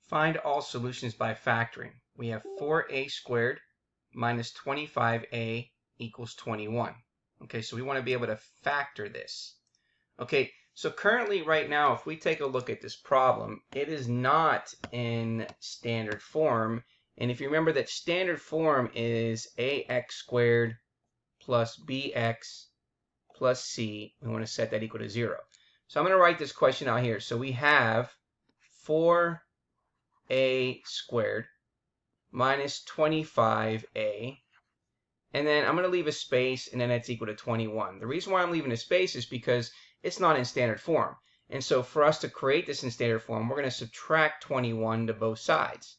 Find all solutions by factoring. We have 4a squared minus 25a equals 21. Okay, so we want to be able to factor this. Okay, so currently right now, if we take a look at this problem, it is not in standard form. And if you remember that standard form is ax squared plus bx plus c, we want to set that equal to 0. So I'm going to write this question out here. So we have 4a squared minus 25a, and then I'm going to leave a space, and then that's equal to 21. The reason why I'm leaving a space is because it's not in standard form. And so for us to create this in standard form, we're going to subtract 21 to both sides.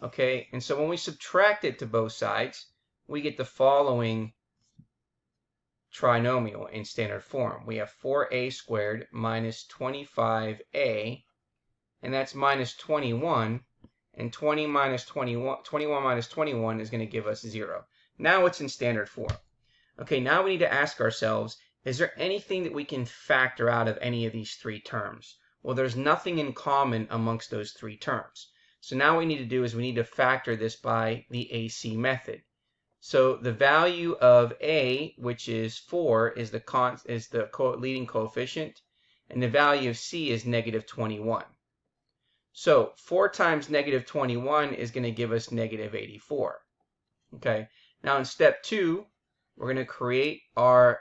Okay, and so when we subtract it to both sides, we get the following trinomial in standard form. We have 4a squared minus 25a, and that's minus 21, and 21 minus 21 is going to give us 0. Now it's in standard form. Okay, now we need to ask ourselves, is there anything that we can factor out of any of these three terms? Well, there's nothing in common amongst those three terms. So now what we need to do is we need to factor this by the AC method. So the value of a, which is 4, is the leading coefficient, and the value of c is negative 21. So 4 times negative 21 is going to give us negative 84. Okay, now in step 2, we're going to create our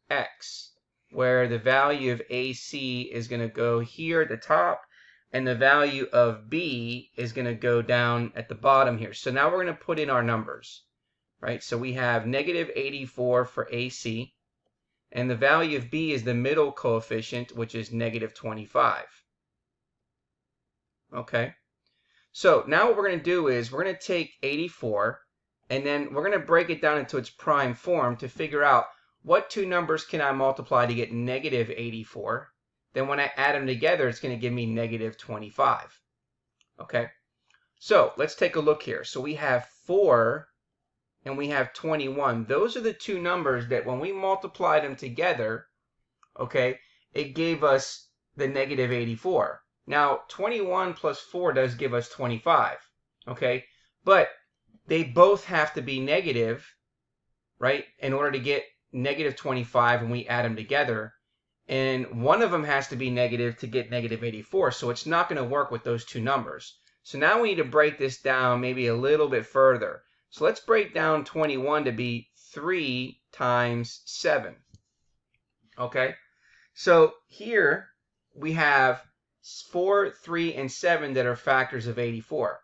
x, where the value of AC is going to go here at the top, and the value of B is going to go down at the bottom here. So now we're going to put in our numbers, right? So we have negative 84 for AC, and the value of B is the middle coefficient, which is negative 25. Okay, so now what we're going to do is we're going to take 84, and then we're going to break it down into its prime form to figure out what two numbers can I multiply to get negative 84. Then when I add them together, it's going to give me negative 25. Okay, so let's take a look here. So we have 4 and we have 21. Those are the two numbers that when we multiplied them together, okay, it gave us the negative 84. Now 21 plus 4 does give us 25. Okay, but they both have to be negative, right, in order to get negative 25 when we add them together. And one of them has to be negative to get negative 84, so it's not going to work with those two numbers. So now we need to break this down maybe a little bit further. So let's break down 21 to be 3 times 7. Okay, so here we have 4, 3, and 7 that are factors of 84.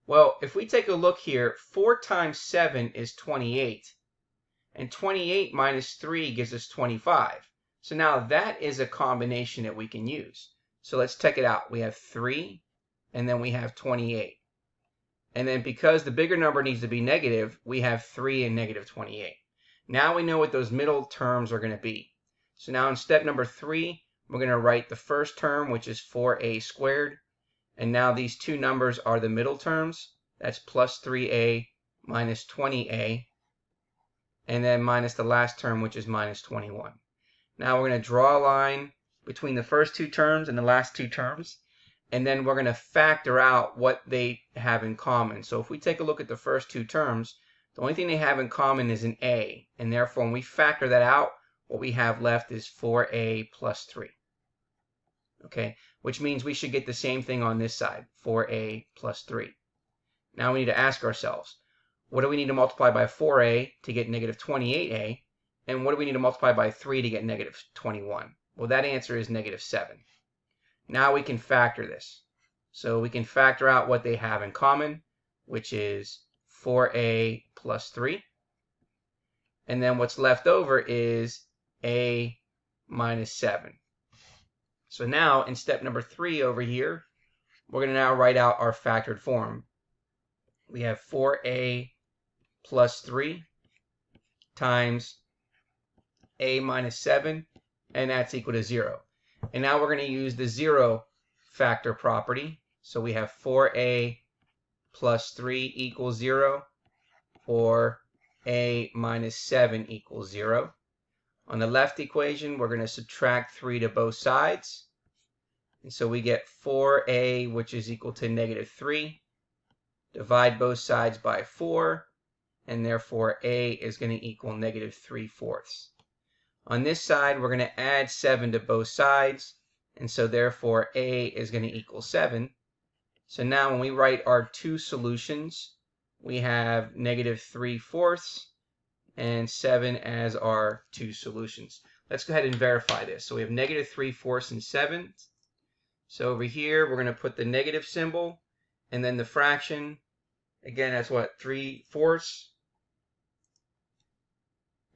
Well, if we take a look here, 4 times 7 is 28, and 28 minus 3 gives us 25. So now that is a combination that we can use. So let's check it out. We have 3, and then we have 28. And then because the bigger number needs to be negative, we have 3 and negative 28. Now we know what those middle terms are going to be. So now in step number 3, we're going to write the first term, which is 4a squared. And now these two numbers are the middle terms. That's plus 3a minus 20a. And then minus the last term, which is minus 21. Now we're going to draw a line between the first two terms and the last two terms, and then we're going to factor out what they have in common. So if we take a look at the first two terms, the only thing they have in common is an a, and therefore when we factor that out, what we have left is 4a plus 3. Okay, which means we should get the same thing on this side, 4a plus 3. Now we need to ask ourselves, what do we need to multiply by 4a to get negative 28a? And what do we need to multiply by 3 to get negative 21? Well, that answer is negative 7. Now we can factor this. So we can factor out what they have in common, which is 4a plus 3. And then what's left over is a minus 7. So now in step number 3 over here, we're going to now write out our factored form. We have 4a plus 3 times a minus 7, and that's equal to 0. And now we're going to use the 0 factor property. So we have 4a plus 3 equals 0, or a minus 7 equals 0. On the left equation, we're going to subtract 3 to both sides. And so we get 4a, which is equal to negative 3. Divide both sides by 4, and therefore a is going to equal negative 3/4. On this side, we're going to add 7 to both sides, and so therefore a is going to equal 7. So now when we write our two solutions, we have negative 3/4 and 7 as our two solutions. Let's go ahead and verify this. So we have negative 3/4 and 7. So over here, we're going to put the negative symbol, and then the fraction. Again, that's what, 3/4.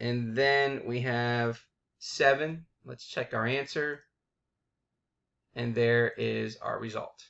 And then we have 7. Let's check our answer. And there is our result.